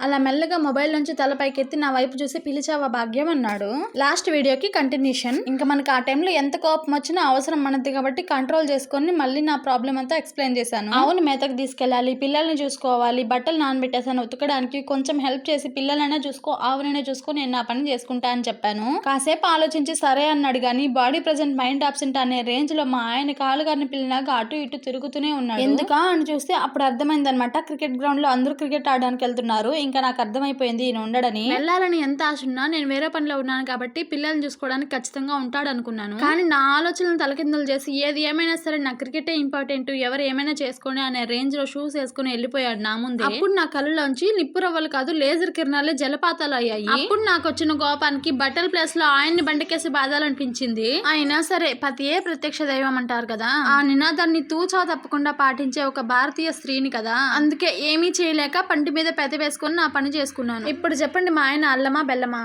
అలా మెల్లగా మొబైల్ నుంచి తల పైకెత్తి నా వైపు చూసి పిలిచావా భాగ్యం అన్నాడు. లాస్ట్ వీడియోకి కంటిన్యూషన్. ఇంకా మనకి ఆ టైంలో ఎంత కోపం వచ్చినా అవసరం మనది కాబట్టి కంట్రోల్ చేసుకొని మళ్ళీ నా ప్రాబ్లం అంతా ఎక్స్ప్లెయిన్ చేశాను. అవును, మేతకు తీసుకెళ్ళాలి, పిల్లల్ని చూసుకోవాలి, బట్టలు నానబెట్టేసాను ఉతకడానికి, కొంచెం హెల్ప్ చేసి పిల్లలైనా చూసుకో, ఆవునైనా చూసుకో, నేను నా పని చేసుకుంటా అని చెప్పాను. కాసేపు ఆలోచించి సరే అన్నాడు గానీ బాడీ ప్రెజెంట్ మైండ్ అబ్సెంట్ అనే రేంజ్ లో మా ఆయన కాలు గారిని పిల్లినాక అటు ఇటు తిరుగుతూనే ఉన్నాడు. ఎందుకా అని చూస్తే అప్పుడు అర్థమైంది అనమాట, క్రికెట్ గ్రౌండ్ లో అందరూ క్రికెట్ ఆడడానికి వెళ్తున్నారు. ఇంకా నాకు అర్థమైపోయింది ఈయన ఉండడని. వెళ్ళాలని ఎంత ఆశ ఉన్నా నేను వేరే పనిలో ఉన్నాను కాబట్టి పిల్లల్ని చూసుకోవడానికి ఖచ్చితంగా ఉంటాడు అనుకున్నాను. కానీ నా ఆలోచనలు తలకిందులు చేసి ఏది ఏమైనా సరే నా క్రికెటే ఇంపార్టెంట్, ఎవరు ఏమైనా చేసుకోండి అనే రేంజ్ లో షూస్ వేసుకుని వెళ్ళిపోయాడు నా ముందే. అప్పుడు నా కళ్ళలోంచి నిప్పు రవ్వలు కాదు లేజర్ కిరణాలే జలపాతాలు అయ్యాయి. అప్పుడు నాకు వచ్చిన కోపానికి బట్టల ప్లేస్ లో ఆయన్ని బండకేసి బాధాలనిపించింది. అయినా సరే పతియే ప్రత్యక్ష దైవం అంటారు కదా, ఆ నినాదాన్ని తూచా తప్పకుండా పాటించే ఒక భారతీయ స్త్రీని కదా, అందుకే ఏమీ చేయలేక పంటి మీద పెత వేసుకొని నా పని చేసుకున్నాను. ఇప్పుడు చెప్పండి, మా ఆయన అల్లమా బెల్లమా?